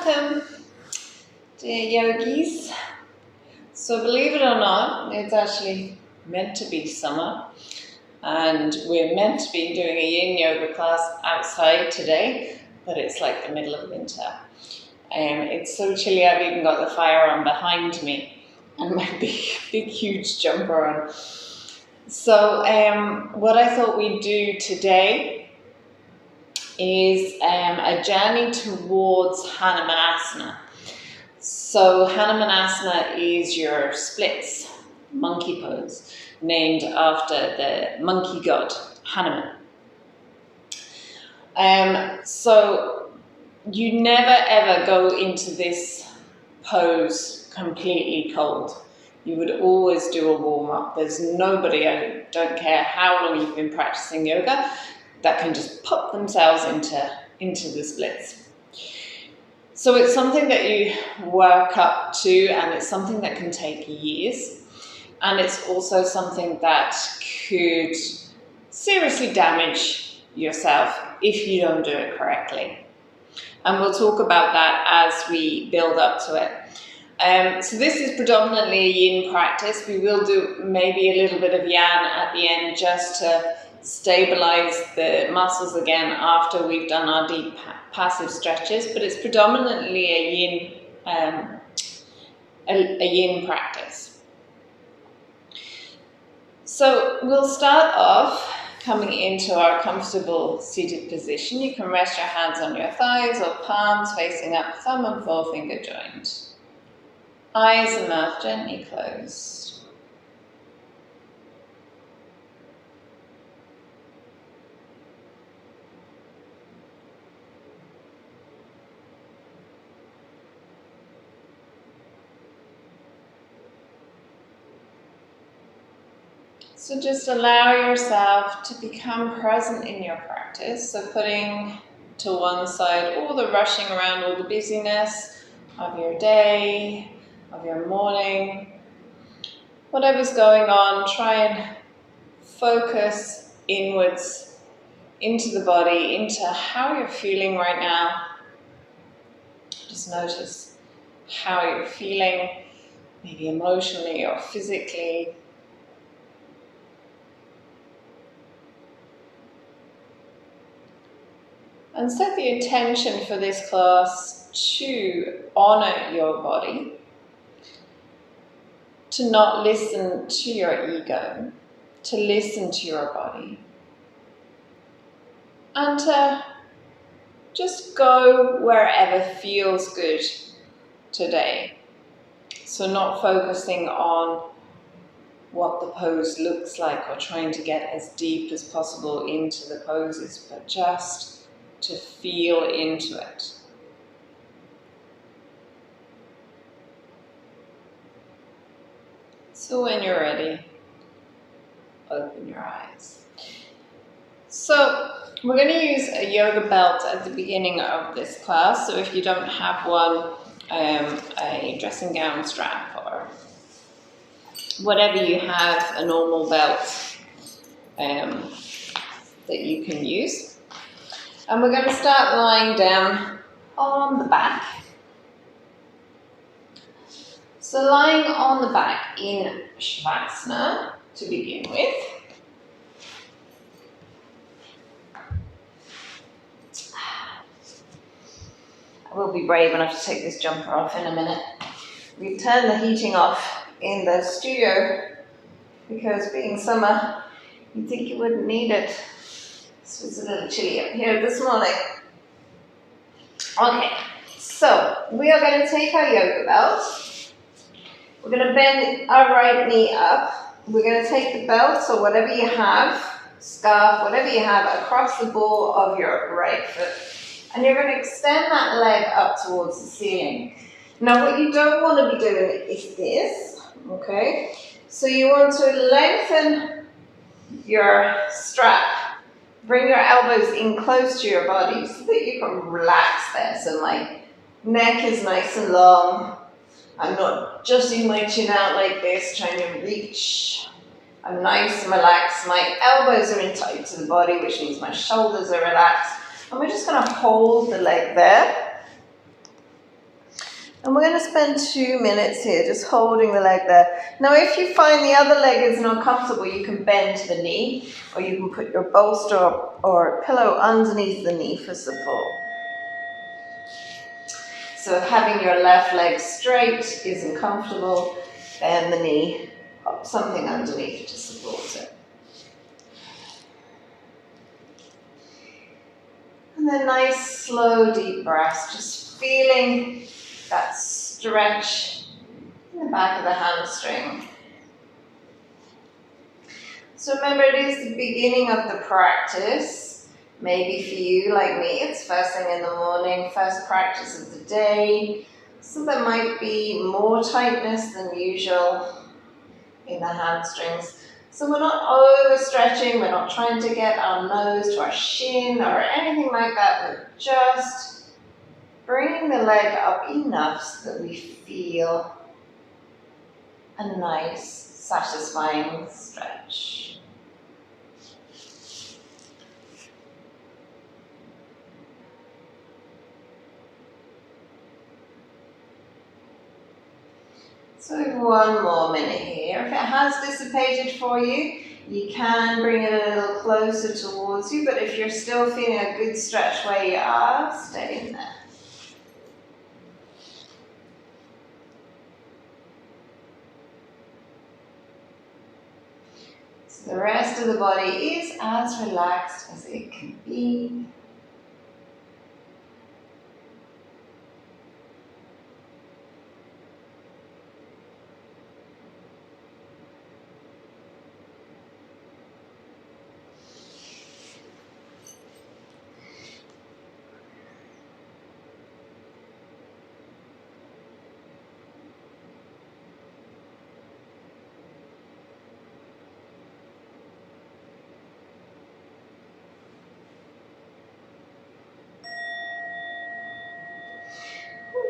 Welcome, dear yogis. So believe it or not, it's actually meant to be summer and we're meant to be doing a yin yoga class outside today, but it's like the middle of winter. It's so chilly, I've even got the fire on behind me and my big huge jumper on. So what I thought we'd do today is a journey towards Hanumanasana. So Hanumanasana is your splits monkey pose, named after the monkey god Hanuman. So you never ever go into this pose completely cold. You would always do a warm-up. There's nobody, I don't care how long you've been practicing yoga, that can just pop themselves into the splits. So it's something that you work up to, and it's something that can take years. And it's also something that could seriously damage yourself if you don't do it correctly. And we'll talk about that as we build up to it. So this is predominantly a yin practice. We will do maybe a little bit of yang at the end just to stabilize the muscles again after we've done our deep passive stretches, but it's predominantly a yin practice. So we'll start off coming into our comfortable seated position. You can rest your hands on your thighs or palms facing up, thumb and forefinger joined. Eyes and mouth gently closed. So just allow yourself to become present in your practice. So putting to one side all the rushing around, all the busyness of your day, of your morning, whatever's going on, try and focus inwards into the body, into how you're feeling right now. Just notice how you're feeling, maybe emotionally or physically. And set the intention for this class to honor your body, to not listen to your ego, to listen to your body, and to just go wherever feels good today. So not focusing on what the pose looks like or trying to get as deep as possible into the poses, but just to feel into it. So when you're ready, open your eyes. So we're going to use a yoga belt at the beginning of this class. So if you don't have one, a dressing gown strap or whatever you have, a normal belt that you can use. And we're going to start lying down on the back. So lying on the back in Shavasana to begin with. I will be brave enough to take this jumper off in a minute. We've turned the heating off in the studio because being summer, you'd think you wouldn't need it. So it's a little chilly up here this morning. Okay, so we are going to take our yoga belt. We're going to bend our right knee up. We're going to take the belt, so whatever you have, scarf, whatever you have, across the ball of your right foot. And you're going to extend that leg up towards the ceiling. Now what you don't want to be doing is this, okay? So you want to lengthen your strap. Bring your elbows in close to your body so that you can relax there. So my neck is nice and long. I'm not adjusting my chin out like this, trying to reach. I'm nice and relaxed. My elbows are in tight to the body, which means my shoulders are relaxed. And we're just going to hold the leg there. And we're going to spend 2 minutes here just holding the leg there. Now if you find the other leg is not comfortable, you can bend the knee, or you can put your bolster or pillow underneath the knee for support. So if having your left leg straight isn't comfortable, bend the knee, pop something underneath to support it. And then nice, slow, deep breaths, just feeling that stretch in the back of the hamstring. So remember, it is the beginning of the practice. Maybe for you, like me, it's first thing in the morning, first practice of the day. So there might be more tightness than usual in the hamstrings. So we're not overstretching, we're not trying to get our nose to our shin or anything like that. We're just bringing the leg up enough so that we feel a nice, satisfying stretch. So one more minute here. If it has dissipated for you, you can bring it a little closer towards you, but if you're still feeling a good stretch where you are, stay in there. So the rest of the body is as relaxed as it can be.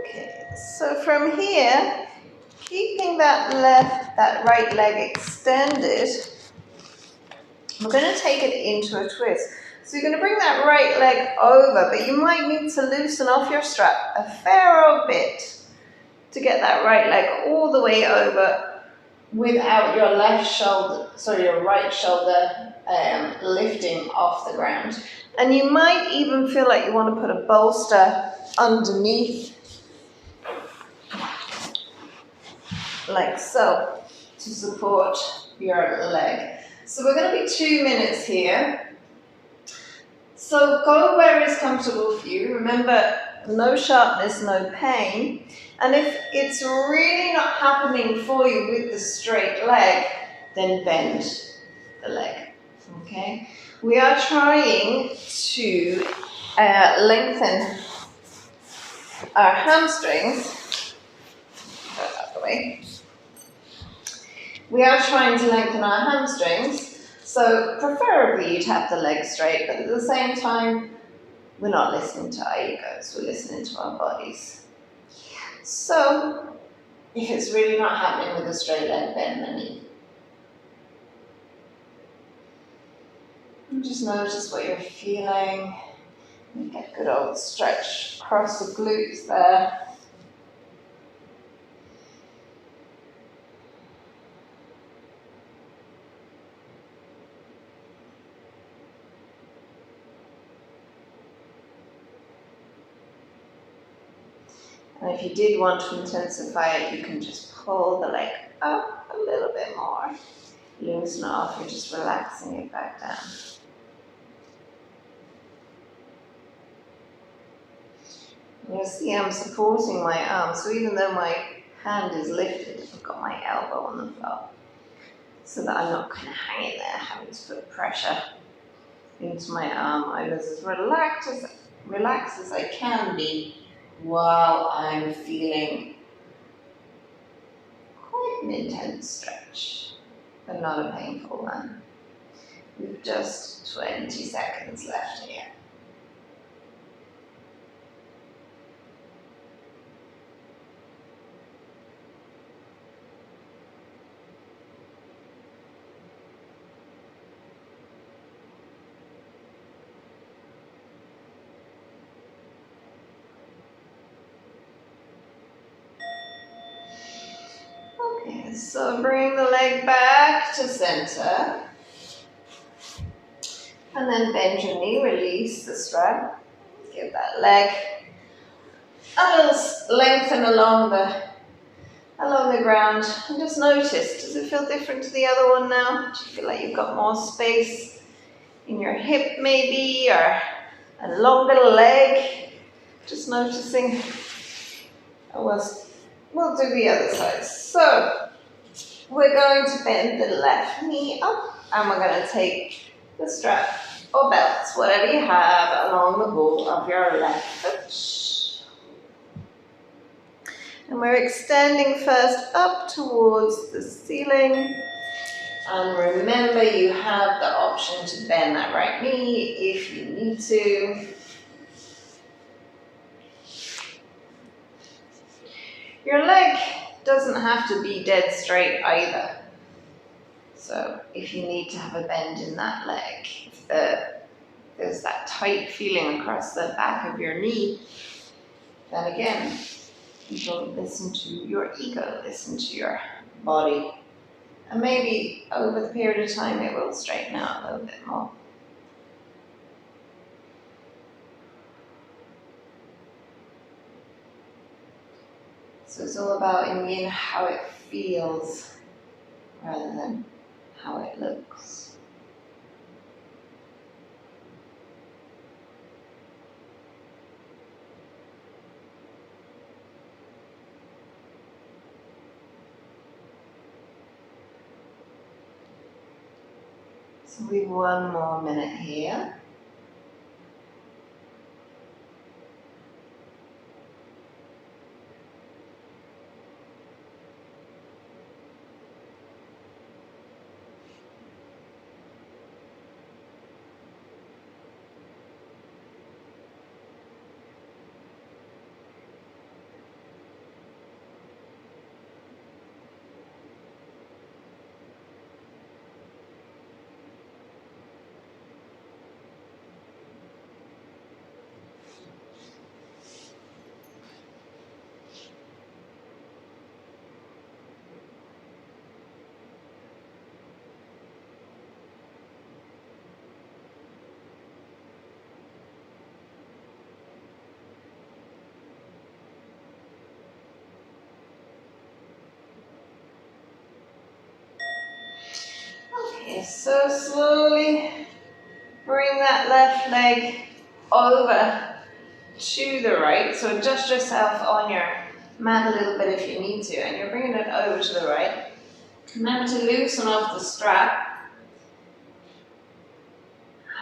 Okay, so from here, keeping that right leg extended, we're going to take it into a twist. So you're going to bring that right leg over, but you might need to loosen off your strap a fair old bit to get that right leg all the way over without your your right shoulder lifting off the ground. And you might even feel like you want to put a bolster underneath, like so, to support your leg. So we're going to be 2 minutes here. So go where is comfortable for you. Remember, no sharpness, no pain. And if it's really not happening for you with the straight leg, then bend the leg. Okay? We are trying to lengthen our hamstrings. Go that way. We are trying to lengthen our hamstrings, so preferably you'd have the legs straight, but at the same time, we're not listening to our egos, we're listening to our bodies. So, if it's really not happening with a straight leg, bend the knee. And just notice what you're feeling. You get a good old stretch across the glutes there. And if you did want to intensify it, you can just pull the leg up a little bit more. Loosen off, you're just relaxing it back down. You'll see I'm supporting my arm, so even though my hand is lifted, I've got my elbow on the floor, so that I'm not kind of hanging there, having to put pressure into my arm. I was as relaxed as I can be while I'm feeling quite an intense stretch, but not a painful one. We've just 20 seconds left here. So bring the leg back to center. And then bend your knee, release the strap. Give that leg a little lengthen along the ground. And just notice, does it feel different to the other one now? Do you feel like you've got more space in your hip maybe, or a longer leg? Just noticing. And we'll do the other side. So we're going to bend the left knee up, and we're going to take the strap or belts, whatever you have, along the ball of your left foot. And we're extending first up towards the ceiling. And remember, you have the option to bend that right knee if you need to. Your leg doesn't have to be dead straight either. So if you need to have a bend in that leg, if there's that tight feeling across the back of your knee, then again, you don't listen to your ego, listen to your body. And maybe over the period of time it will straighten out a little bit more. So it's all about in Yin how it feels rather than how it looks. So we've 1 more minute here. Okay, so slowly bring that left leg over to the right. So adjust yourself on your mat a little bit if you need to, and you're bringing it over to the right. Remember to loosen off the strap,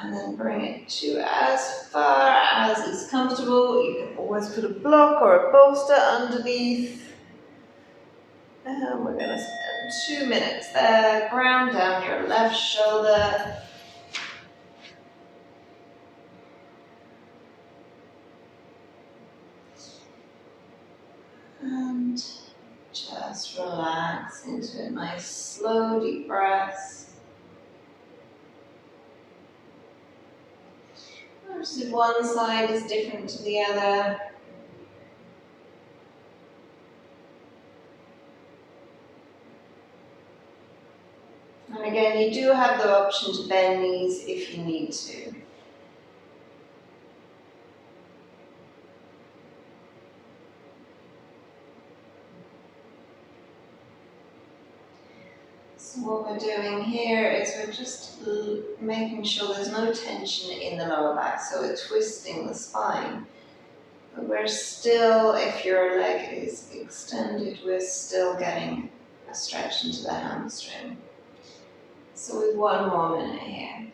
and then bring it to as far as is comfortable. You can always put a block or a bolster underneath. And we're going to spend 2 minutes there. Ground down your left shoulder. And just relax into a nice slow deep breath. Notice if one side is different to the other. And again, you do have the option to bend knees if you need to. So what we're doing here is we're just making sure there's no tension in the lower back, so we're twisting the spine. But we're still, if your leg is extended, we're still getting a stretch into the hamstring. So we've 1 more minute here.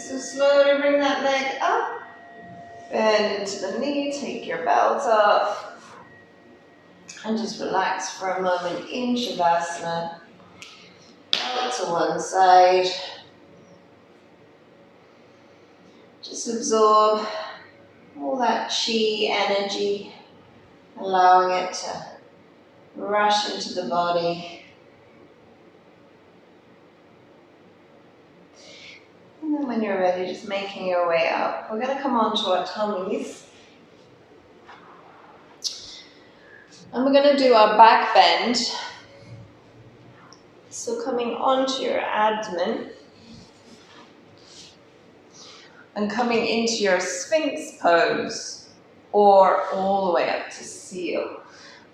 So slowly bring that leg up, bend into the knee, take your belt off, and just relax for a moment in Shavasana. Out to one side. Just absorb all that chi energy, allowing it to rush into the body. And then when you're ready, just making your way up. We're going to come onto our tummies. And we're going to do our back bend. So coming onto your abdomen and coming into your Sphinx pose, or all the way up to seal.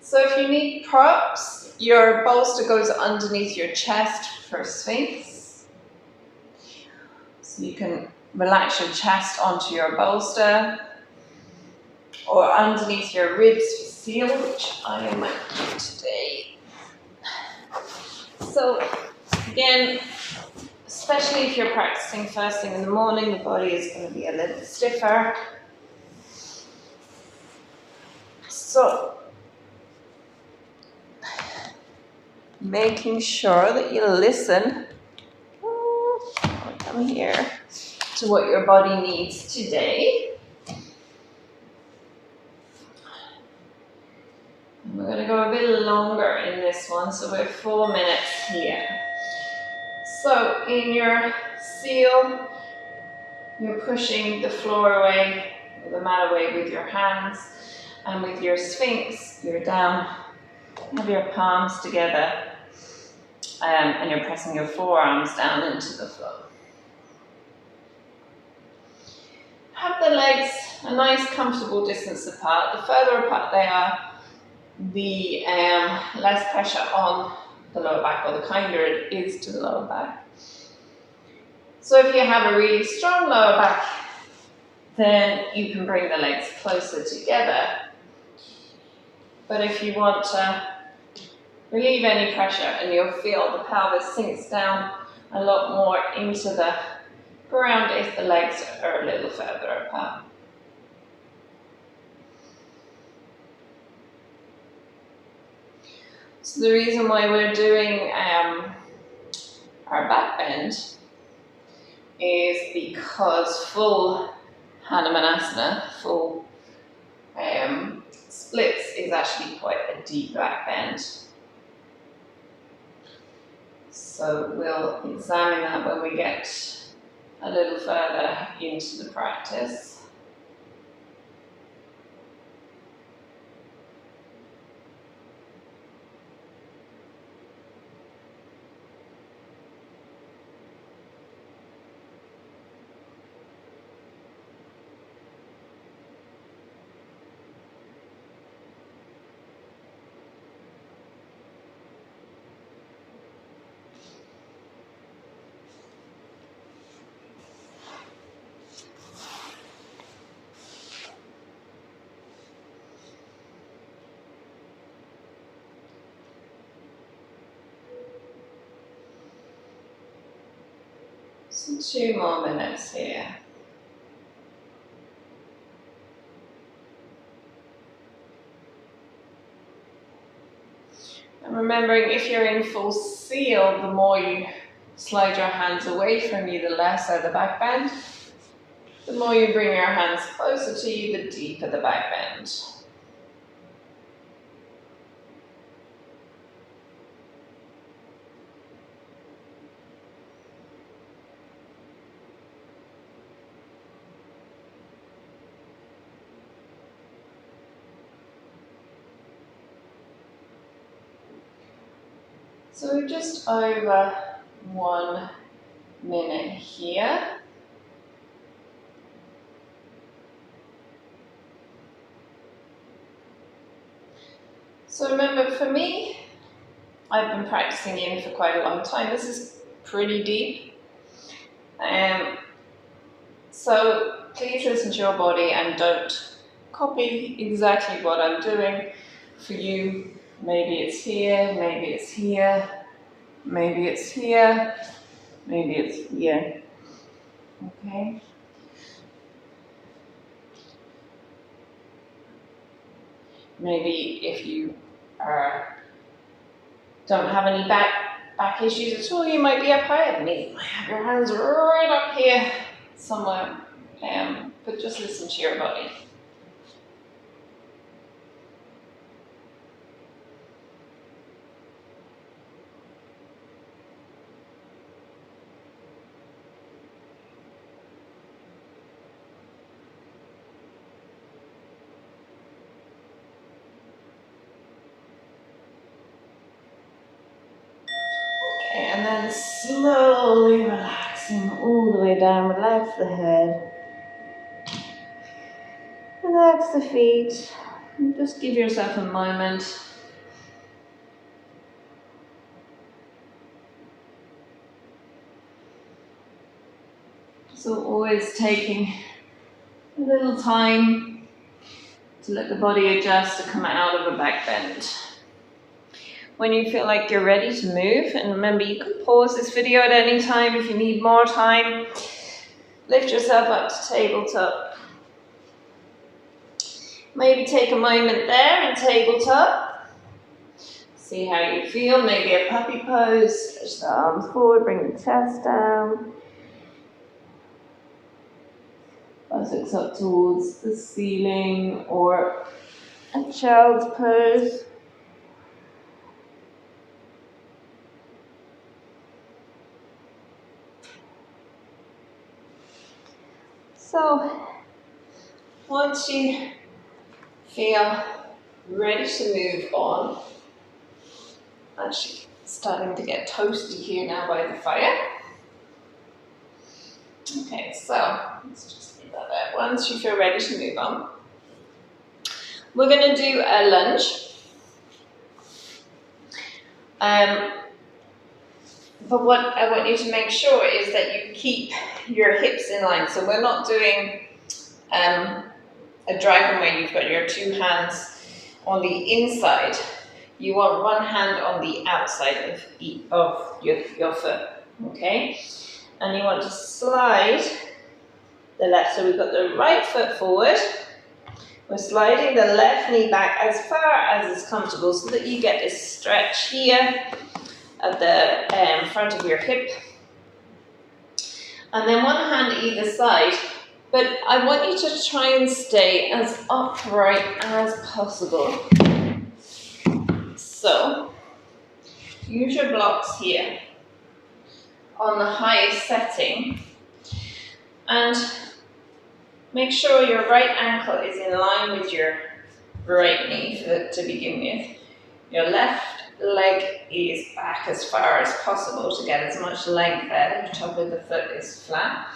So if you need props, your bolster goes underneath your chest for Sphinx. So you can relax your chest onto your bolster, or underneath your ribs for seal, which I am at today. So again, especially if you're practicing first thing in the morning, the body is going to be a little stiffer. So making sure that you listen, come here, to what your body needs today. And we're going to go a bit longer in this one, so we're 4 minutes here. So in your seal, you're pushing the floor away, or the mat away with your hands, and with your Sphinx, you're down, have your palms together, and you're pressing your forearms down into the floor. Have the legs a nice comfortable distance apart. The further apart they are, the less pressure on the lower back, or the kinder it is to the lower back. So if you have a really strong lower back, then you can bring the legs closer together. But if you want to relieve any pressure, and you'll feel the pelvis sinks down a lot more into the ground if the legs are a little further apart. So the reason why we're doing our back bend is because full Hanumanasana, full splits, is actually quite a deep back bend. So we'll examine that when we get a little further into the practice. So 2 more minutes here. And remembering, if you're in full seal, the more you slide your hands away from you, the lesser the back bend. The more you bring your hands closer to you, the deeper the back bend. So we're just over 1 minute here. So remember, for me, I've been practicing Yin for quite a long time. This is pretty deep. So please listen to your body and don't copy exactly what I'm doing. For you, maybe it's here, maybe it's here, maybe it's here, maybe it's here. Okay. Maybe if you don't have any back issues at all, you might be up higher than me. You might have your hands right up here somewhere. But just listen to your body. Okay, and then slowly relaxing all the way down. Relax the head. Relax the feet. And just give yourself a moment. So always taking a little time to let the body adjust to come out of a back bend. When you feel like you're ready to move, and remember you can pause this video at any time if you need more time. Lift yourself up to tabletop. Maybe take a moment there in tabletop. See how you feel, maybe a puppy pose. Push the arms forward, bring the chest down. Buttocks up towards the ceiling, or a child's pose. So, once you feel ready to move on, actually starting to get toasty here now by the fire. Okay, so let's just leave that there. Once you feel ready to move on, we're going to do a lunge. But what I want you to make sure is that you keep your hips in line. So we're not doing a dragon where you've got your two hands on the inside. You want one hand on the outside of your foot, okay? And you want to slide the left. So we've got the right foot forward. We're sliding the left knee back as far as is comfortable so that you get this stretch here at the front of your hip. And then one hand either side. But I want you to try and stay as upright as possible. So, use your blocks here on the highest setting. And make sure your right ankle is in line with your right knee to begin with. Your left leg is back as far as possible to get as much length there. The top of the foot is flat.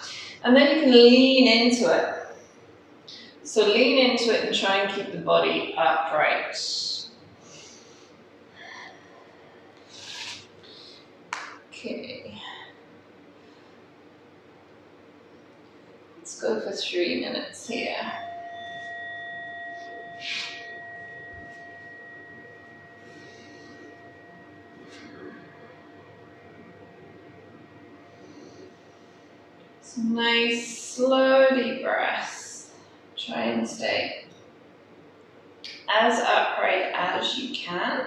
And then you can lean into it. So lean into it and try and keep the body upright. Okay. Let's go for 3 minutes here. Some nice slow deep breaths. Try and stay as upright as you can.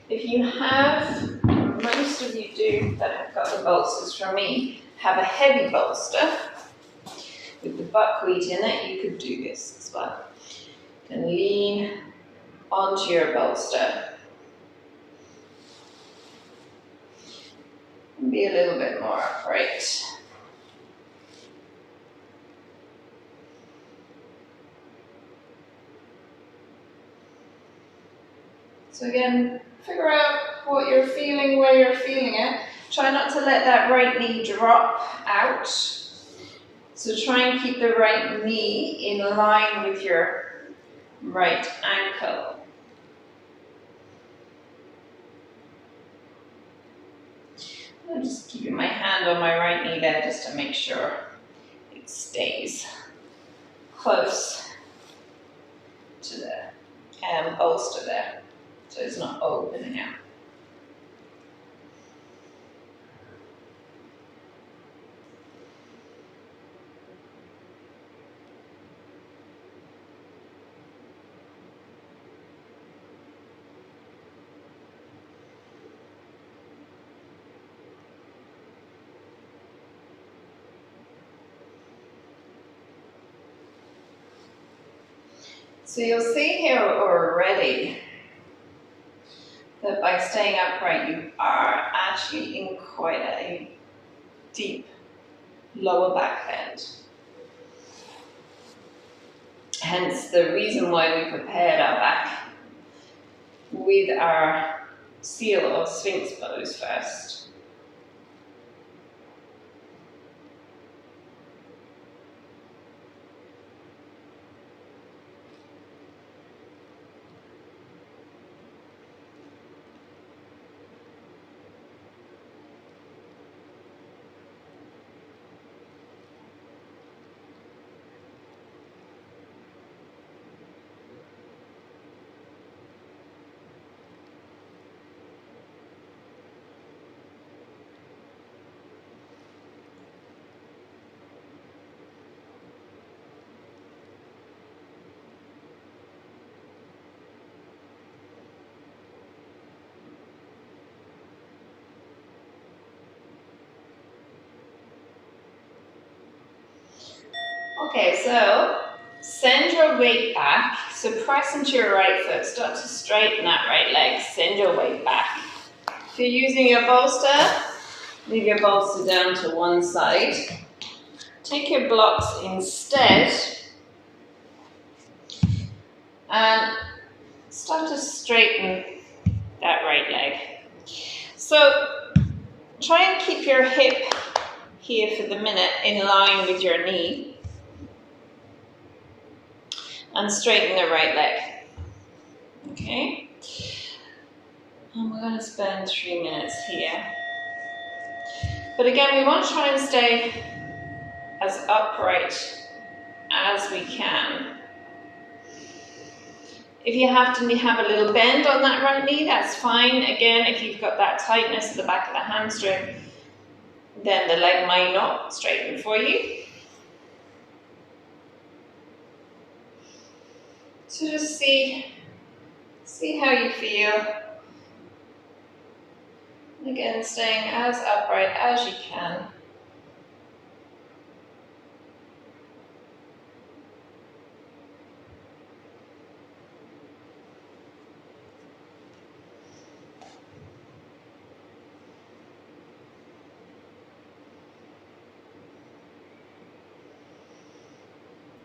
If you have, most of you do that have got the bolsters from me, have a heavy bolster with the buckwheat in it, you could do this as well. You can lean onto your bolster and be a little bit more upright. So again, figure out what you're feeling, where you're feeling it. Try not to let that right knee drop out. So try and keep the right knee in line with your right ankle. I'm just keeping my hand on my right knee there just to make sure it stays close to the bolster there, so it's not opening out. So you'll see here already that by staying upright, you are actually in quite a deep lower back bend. Hence the reason why we prepared our back with our seal or Sphinx pose first. Okay, so send your weight back. So press into your right foot. Start to straighten that right leg. Send your weight back. If you're using your bolster, leave your bolster down to one side. Take your blocks instead and start to straighten that right leg. So try and keep your hip here for the minute in line with your knee. And straighten the right leg. Okay? And we're going to spend 3 minutes here. But again, we want to try and stay as upright as we can. If you have to have a little bend on that right knee, that's fine. Again, if you've got that tightness at the back of the hamstring, then the leg might not straighten for you. So just see how you feel. Again, staying as upright as you can.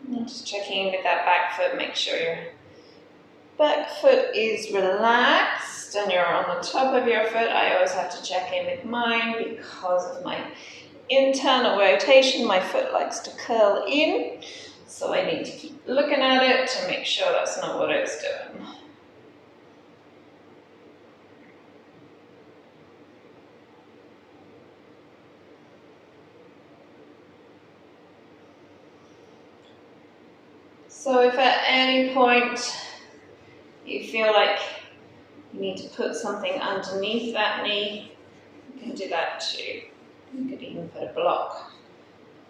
And just checking in with that back foot, make sure your back foot is relaxed and you're on the top of your foot. I always have to check in with mine because of my internal rotation. My foot likes to curl in, so I need to keep looking at it to make sure that's not what it's doing. So if at any point you feel like you need to put something underneath that knee, you can do that too. You could even put a block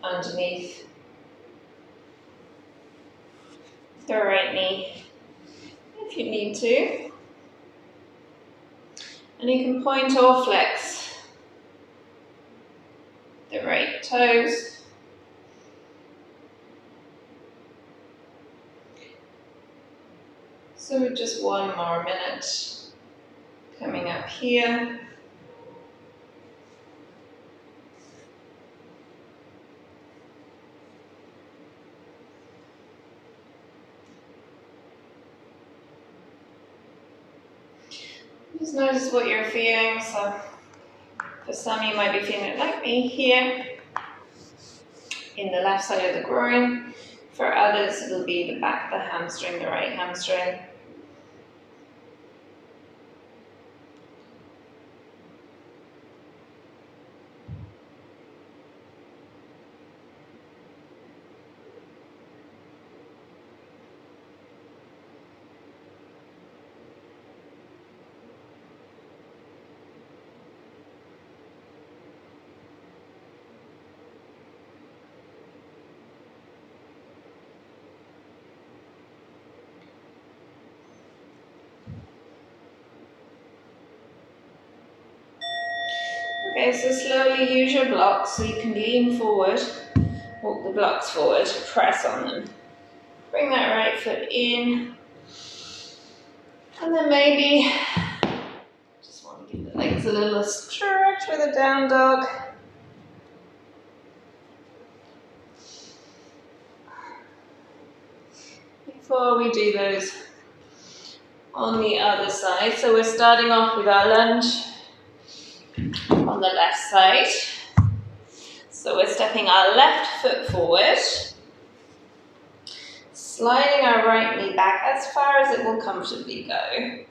underneath the right knee if you need to. And you can point or flex the right toes. So just 1 more minute. Coming up here. Just notice what you're feeling. So for some you might be feeling it like me here in the left side of the groin. For others it'll be the back of the hamstring, the right hamstring. Okay, so slowly use your blocks so you can lean forward, walk the blocks forward, press on them. Bring that right foot in. And then maybe just want to give the legs a little stretch with a down dog. Before we do those on the other side. So we're starting off with our lunge on the left side. So we're stepping our left foot forward, sliding our right knee back as far as it will comfortably go.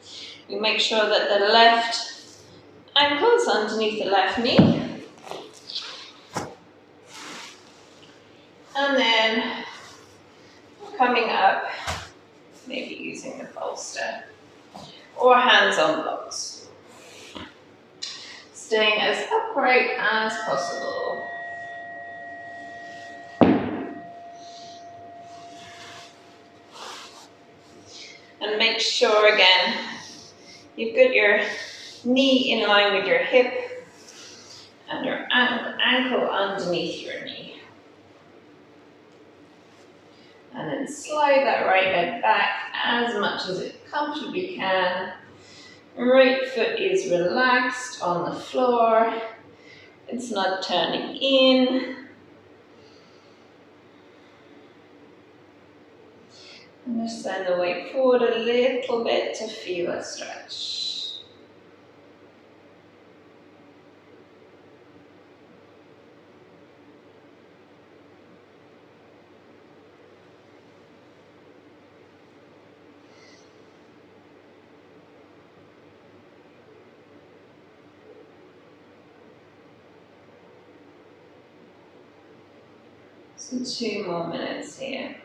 We make sure that the left ankle is underneath the left knee. And then coming up, maybe using the bolster or hands on blocks. Staying as upright as possible. And make sure again, you've got your knee in line with your hip and your ankle underneath your knee. And then slide that right leg back as much as it comfortably can. Right foot is relaxed on the floor. It's not turning in. And just send the weight forward a little bit to feel a stretch. So 2 more minutes here.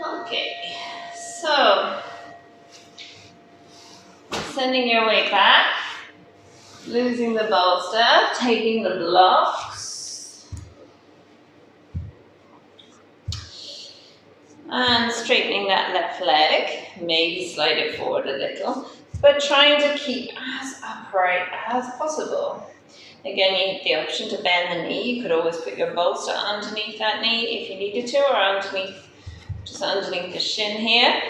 Okay, so sending your weight back, losing the bolster, taking the blocks, and straightening that left leg. Maybe slide it forward a little, but trying to keep as upright as possible. Again, you have the option to bend the knee. You could always put your bolster underneath that knee if you needed to, or underneath, just underneath the shin here,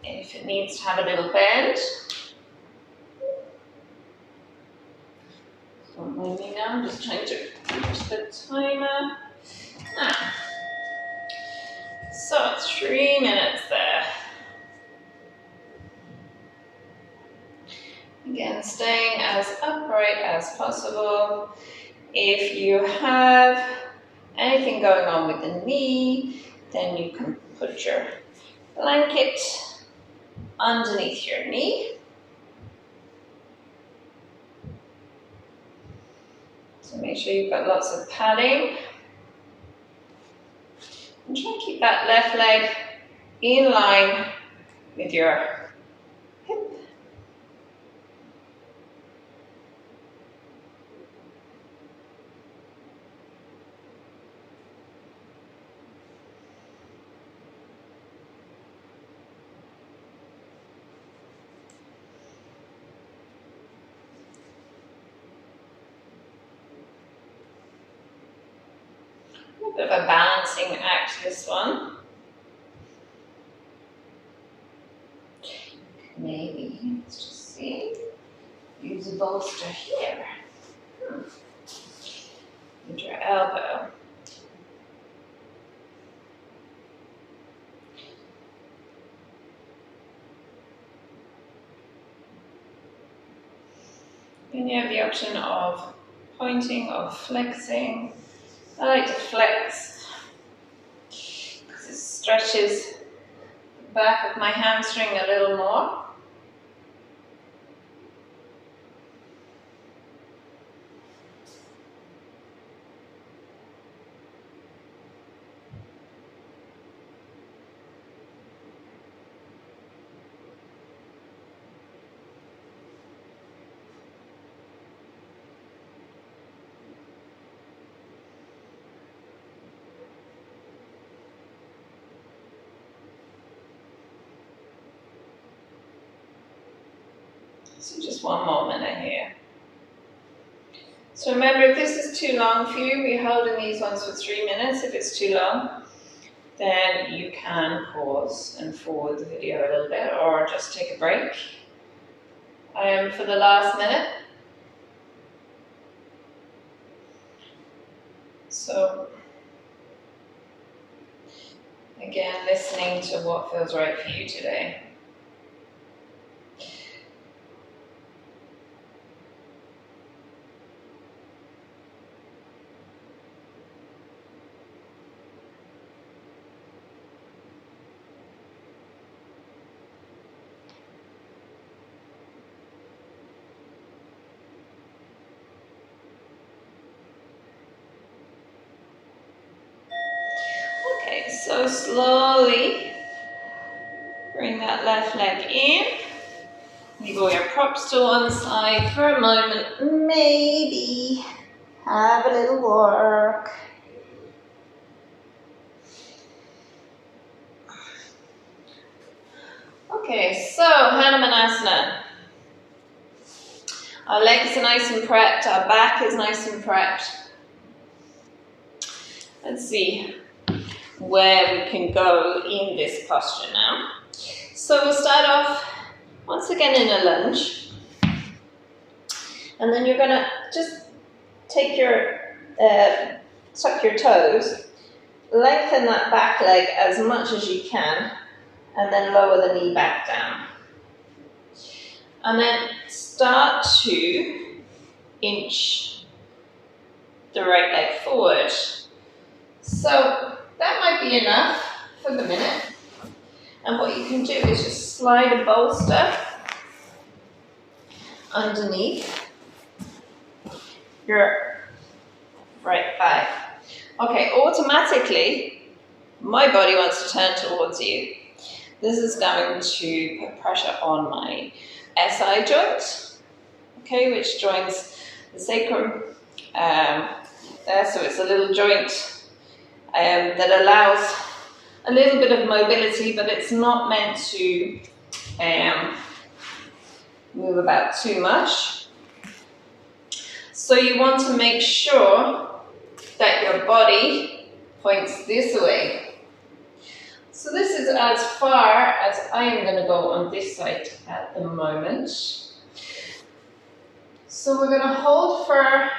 if it needs to have a little bend. Don't mind me now, I'm just trying to reach the timer. So 3 minutes there. Again, staying as upright as possible. If you have anything going on with the knee, then you can put your blanket underneath your knee. So make sure you've got lots of padding. And try and keep that left leg in line with your hip. A bit of a balancing act, this one. Maybe, let's just see, use a bolster here. With your elbow. Then you have the option of pointing or flexing. I like to flex because it stretches the back of my hamstring a little more. So just one more minute here. So remember, if this is too long for you, we're holding these ones for 3 minutes. If it's too long, then you can pause and forward the video a little bit or just take a break for the last minute. So again, listening to what feels right for you today. Okay, so slowly bring that left leg in. Leave all your props to one side for a moment. Maybe have a little work. Okay, so Hanumanasana. Our legs are nice and prepped, our back is nice and prepped. Let's see where we can go in this posture now. So we'll start off once again in a lunge. And then you're gonna just take your, tuck your toes, lengthen that back leg as much as you can, and then lower the knee back down. And then start to inch the right leg forward. So that might be enough for the minute. And what you can do is just slide a bolster underneath your right thigh. Okay, automatically, my body wants to turn towards you. This is going to put pressure on my SI joint, okay, which joins the sacrum there, so it's a little joint that allows a little bit of mobility, but it's not meant to move about too much. So you want to make sure that your body points this way. So this is as far as I am going to go on this side at the moment. So we're going to hold for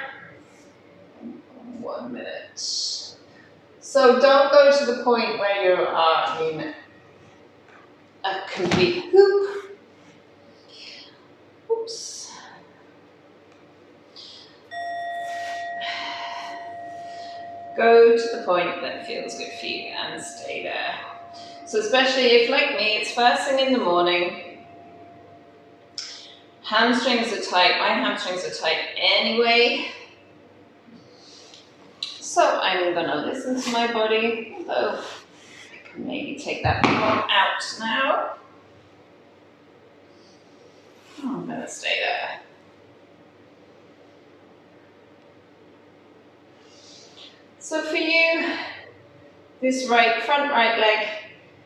1 minute. So don't go to the point where you are in a complete hoop. Oops. Go to the point that feels good for you and stay there. So especially if, like me, it's first thing in the morning, hamstrings are tight. My hamstrings are tight anyway. So I'm going to listen to my body, although I can maybe take that block out now. I'm going to stay there. So for you, this front right leg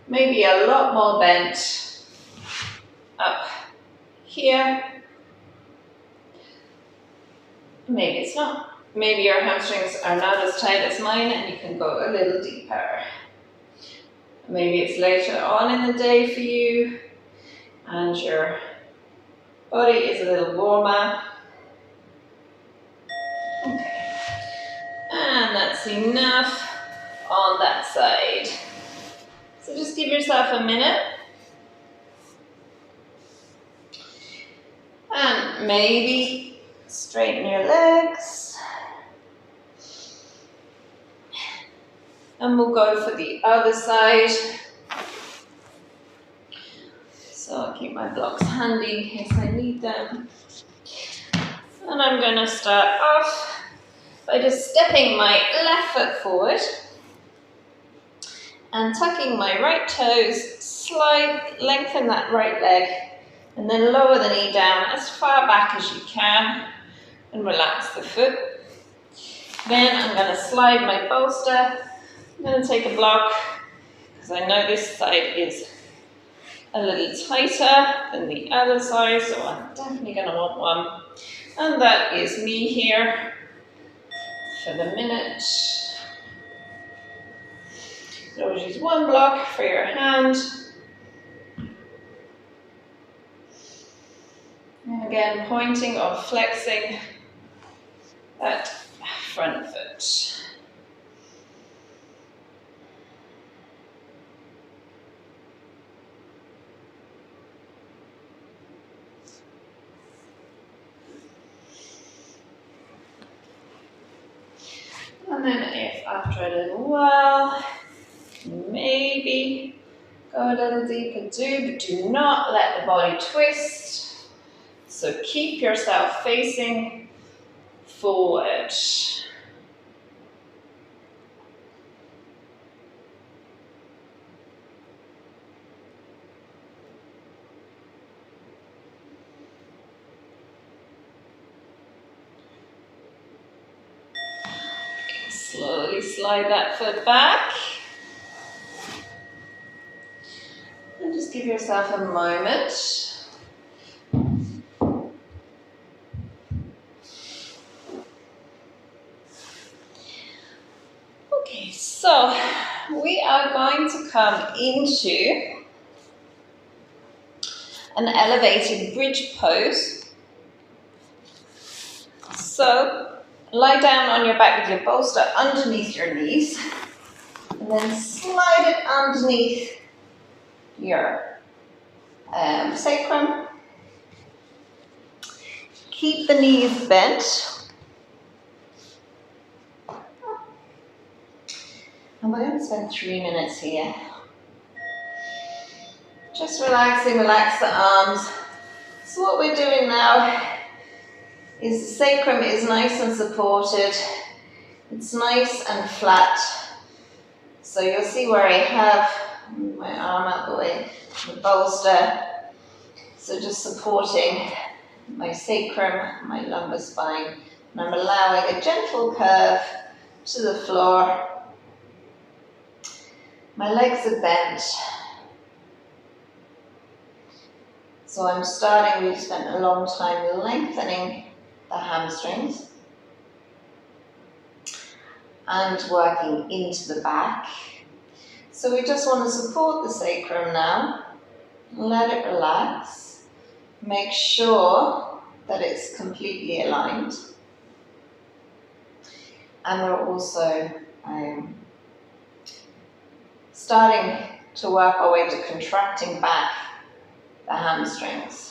may be a lot more bent up here. Maybe it's not. Maybe your hamstrings are not as tight as mine and you can go a little deeper. Maybe it's later on in the day for you and your body is a little warmer. Okay. And that's enough on that side. So just give yourself a minute. And maybe straighten your legs. And we'll go for the other side. So I'll keep my blocks handy in case I need them. And I'm going to start off by just stepping my left foot forward and tucking my right toes, lengthen that right leg, and then lower the knee down as far back as you can and relax the foot. Then I'm going to slide my bolster. I'm going to take a block because I know this side is a little tighter than the other side, so I'm definitely going to want one. And that is me here for the minute. You always use one block for your hand. And again, pointing or flexing that front foot. And then if after a little while, maybe go a little deeper, but do not let the body twist. So keep yourself facing forward. Slowly slide that foot back. And just give yourself a moment. Okay, so we are going to come into an elevated bridge pose. So lie down on your back with your bolster underneath your knees and then slide it underneath your sacrum. Keep the knees bent. And we're going to spend 3 minutes here. Just relaxing, relax the arms. So what we're doing now is the sacrum is nice and supported. It's nice and flat. So you'll see where I have my arm out the way, the bolster. So just supporting my sacrum, my lumbar spine. And I'm allowing a gentle curve to the floor. My legs are bent. So I'm starting, we've spent a long time lengthening the hamstrings and working into the back. So we just want to support the sacrum now. Let it relax. Make sure that it's completely aligned. And we're also starting to work our way to contracting back the hamstrings.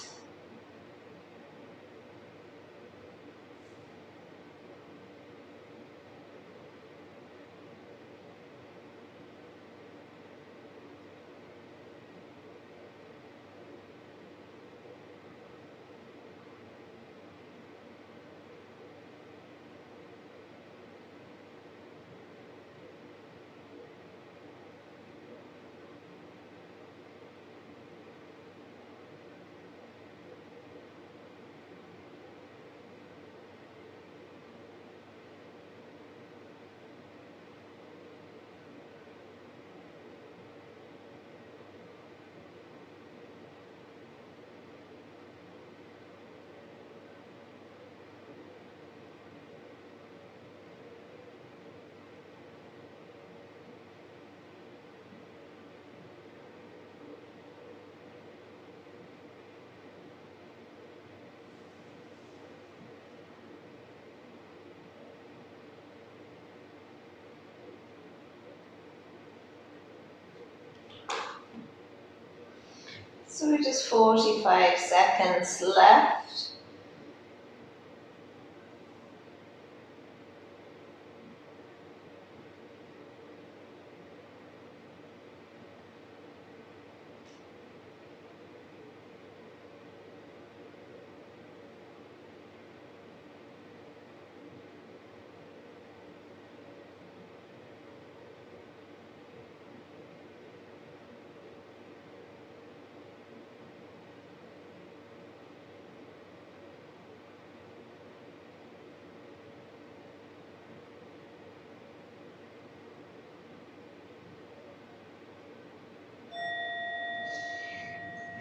So we're just 45 seconds left.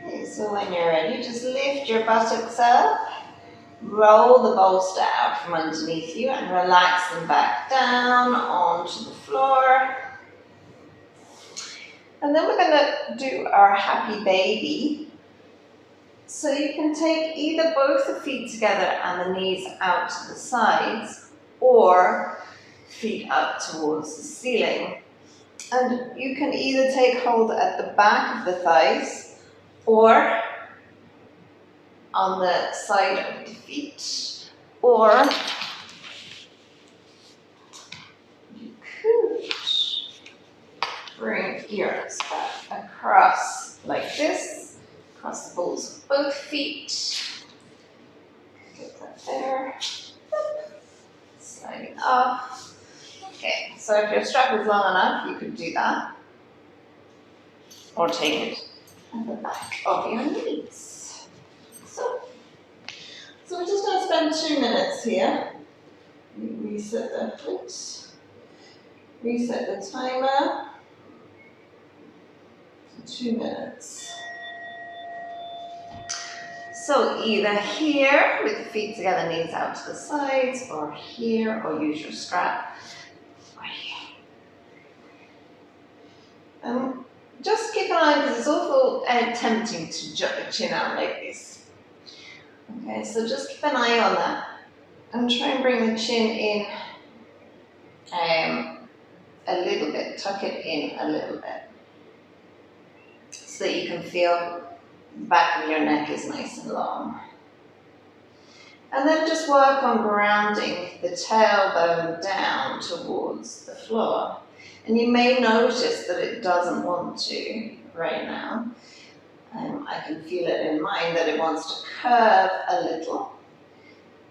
Okay, so when you're ready, just lift your buttocks up, roll the bolster out from underneath you and relax them back down onto the floor. And then we're going to do our happy baby. So you can take either both the feet together and the knees out to the sides, or feet up towards the ceiling. And you can either take hold at the back of the thighs or on the side of the feet, or you could bring your back across like this, across the balls of both feet. Get that there. Sliding off. Okay, so if your strap is long enough, you could do that. Or take it at the back of your knees. So we're just going to spend 2 minutes here. Reset the foot. Reset the timer. 2 minutes. So either here with the feet together, knees out to the sides, or here, or use your strap, or here. Just keep an eye, because it's awful tempting to jut the chin out like this. Okay, so just keep an eye on that. And try and bring the chin in a little bit, tuck it in a little bit, so that you can feel the back of your neck is nice and long. And then just work on grounding the tailbone down towards the floor. And you may notice that it doesn't want to right now. I can feel it in mine that it wants to curve a little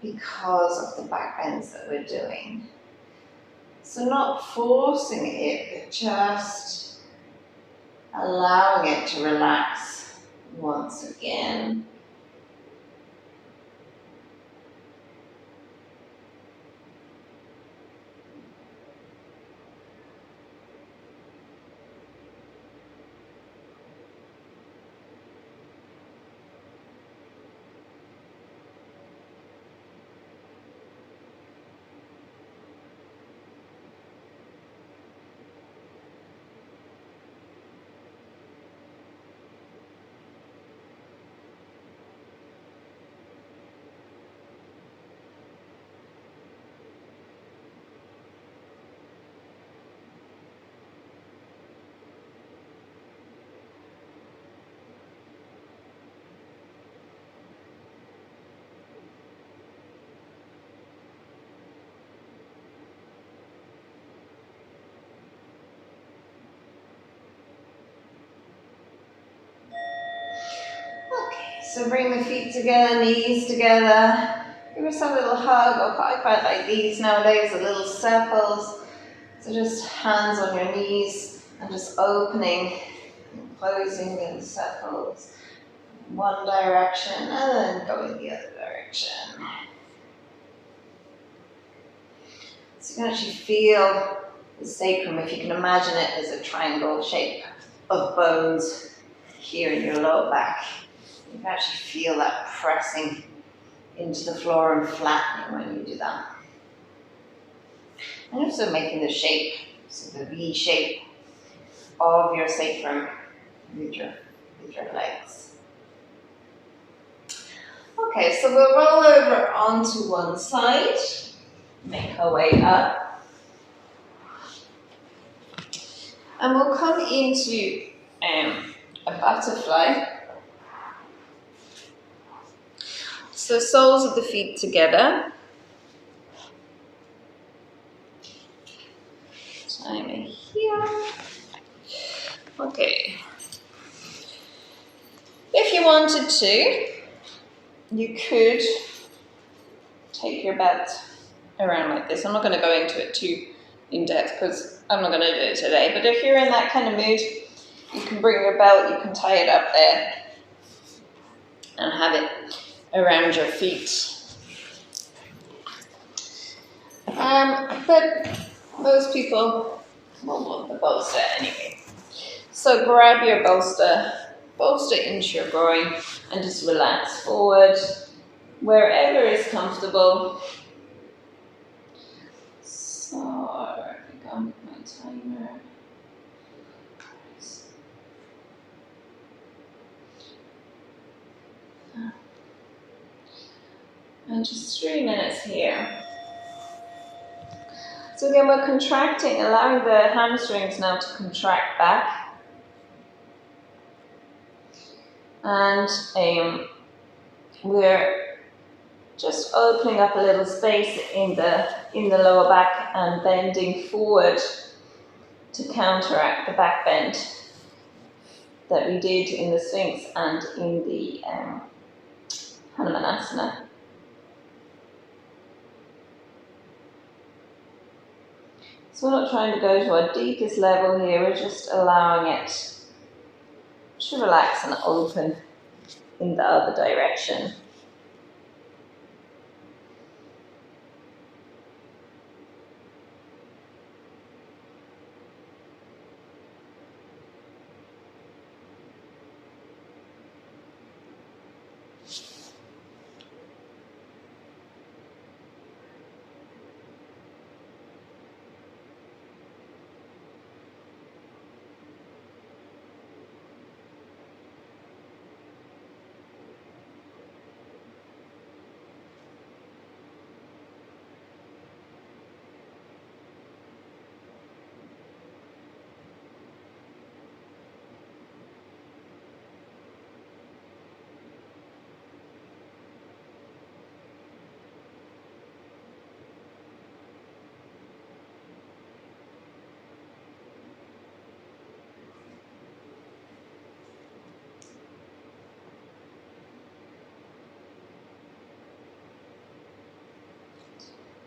because of the back bends that we're doing. So not forcing it, but just allowing it to relax once again. So bring the feet together, knees together. Give yourself a little hug, or I quite like these nowadays, the little circles. So just hands on your knees and just opening and closing little circles. One direction and then going the other direction. So you can actually feel the sacrum, if you can imagine it as a triangle shape of bones here in your lower back. You can actually feel that pressing into the floor and flattening when you do that. And also making the shape, so the V shape of your sacrum with your legs. Okay, so we'll roll over onto one side, make our way up, and we'll come into a butterfly. So soles of the feet together. Timer here. Okay. If you wanted to, you could take your belt around like this. I'm not going to go into it too in depth because I'm not going to do it today. But if you're in that kind of mood, you can bring your belt, you can tie it up there and have it around your feet. But most people will want the bolster anyway. So grab your bolster into your groin and just relax forward wherever is comfortable. So I think I'm with my timer. And just 3 minutes here. So again, we're contracting, allowing the hamstrings now to contract back. And we're just opening up a little space in the lower back and bending forward to counteract the back bend that we did in the Sphinx and in the Hanumanasana. So we're not trying to go to our deepest level here, we're just allowing it to relax and open in the other direction.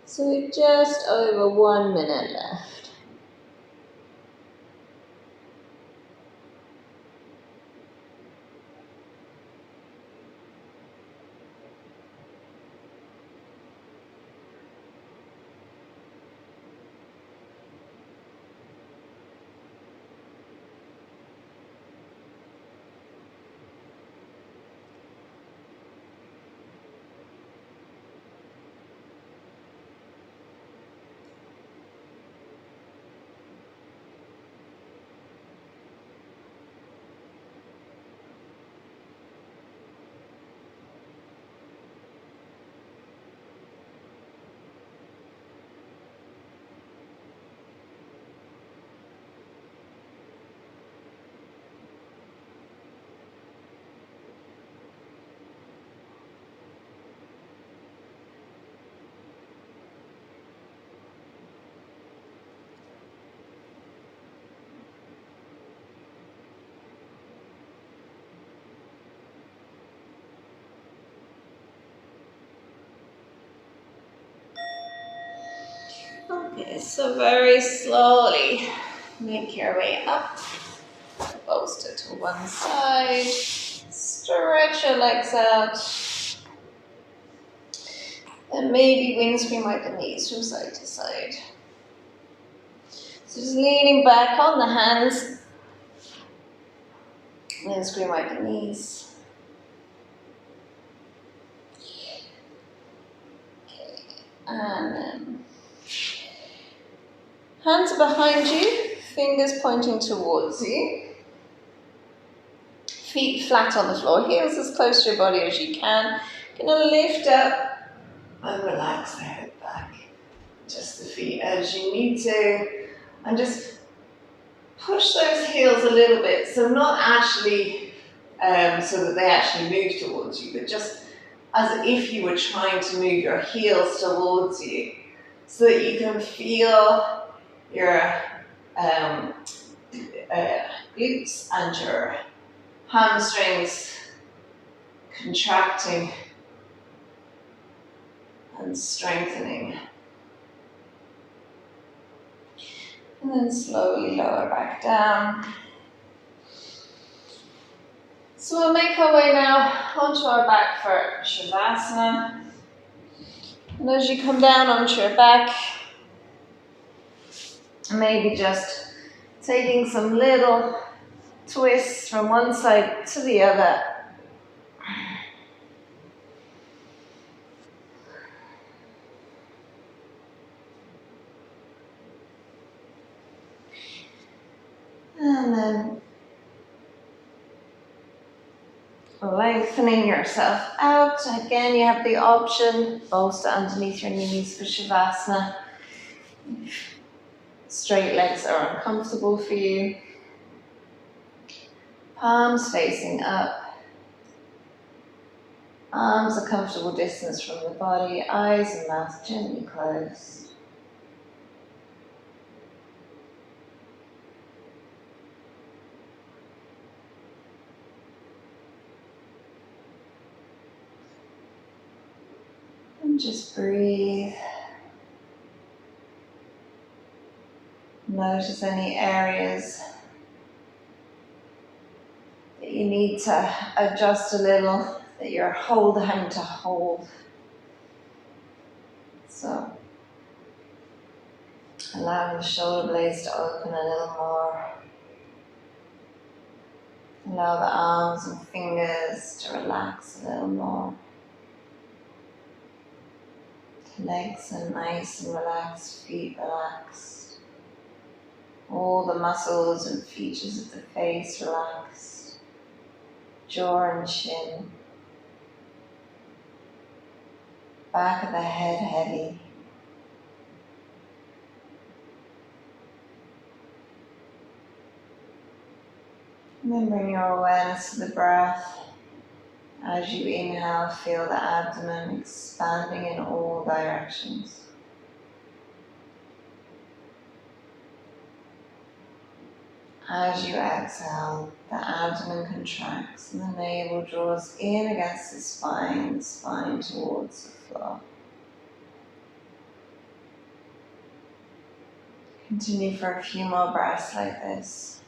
So we've just over 1 minute left. Okay, so very slowly make your way up, bolster to one side, stretch your legs out, and maybe windscreen wipe the knees from side to side. So just leaning back on the hands, windscreen wipe the knees. Okay, and then hands are behind you, fingers pointing towards you. Feet flat on the floor, heels as close to your body as you can. Gonna lift up and relax the head back. Just the feet as you need to. And just push those heels a little bit. So not actually so that they actually move towards you, but just as if you were trying to move your heels towards you, so that you can feel your glutes and your hamstrings contracting and strengthening. And then slowly lower back down. So we'll make our way now onto our back for Shavasana. And as you come down onto your back, maybe just taking some little twists from one side to the other. And then lengthening yourself out. Again, you have the option, bolster underneath your knees for Shavasana. Straight legs are uncomfortable for you. Palms facing up. Arms a comfortable distance from the body. Eyes and mouth gently closed. And just breathe. Notice any areas that you need to adjust a little, that you're having to hold. So, allowing the shoulder blades to open a little more. Allow the arms and fingers to relax a little more. Legs are nice and relaxed, feet relaxed. All the muscles and features of the face relaxed. Jaw and chin. Back of the head heavy. And then bring your awareness to the breath. As you inhale, feel the abdomen expanding in all directions. As you exhale, the abdomen contracts and the navel draws in against the spine towards the floor. Continue for a few more breaths like this.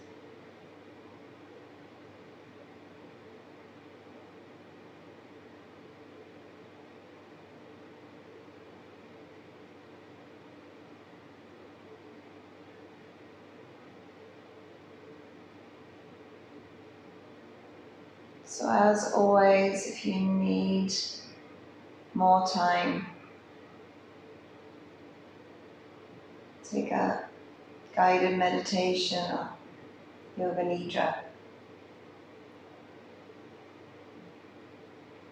So as always, if you need more time, take a guided meditation or yoga nidra.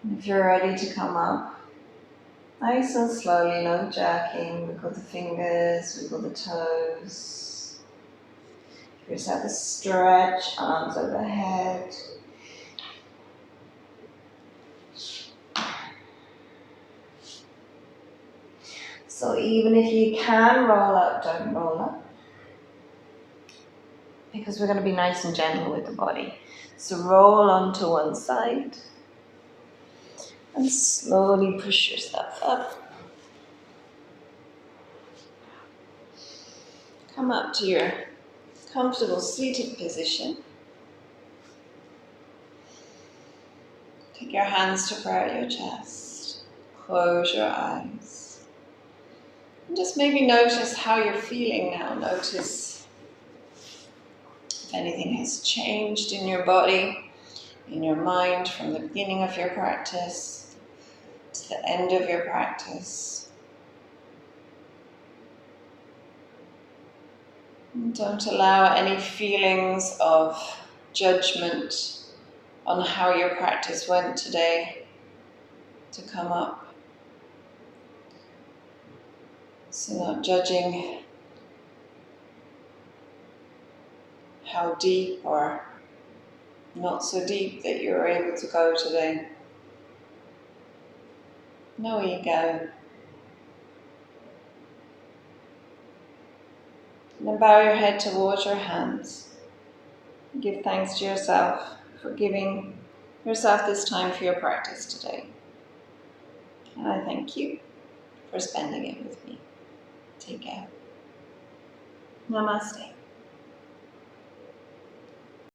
And if you're ready to come up, nice and slowly, no jerking, wiggle the fingers, wiggle the toes. Give yourself a stretch, arms overhead. So even if you can roll up, don't roll up. Because we're going to be nice and gentle with the body. So roll onto one side. And slowly push yourself up. Come up to your comfortable seated position. Take your hands to pray at your chest. Close your eyes. And just maybe notice how you're feeling now. Notice if anything has changed in your body, in your mind from the beginning of your practice to the end of your practice. And don't allow any feelings of judgment on how your practice went today to come up. So not judging how deep or not so deep that you're able to go today. Know where you go. And then bow your head towards your hands. Give thanks to yourself for giving yourself this time for your practice today. And I thank you for spending it with me. Take care. Namaste.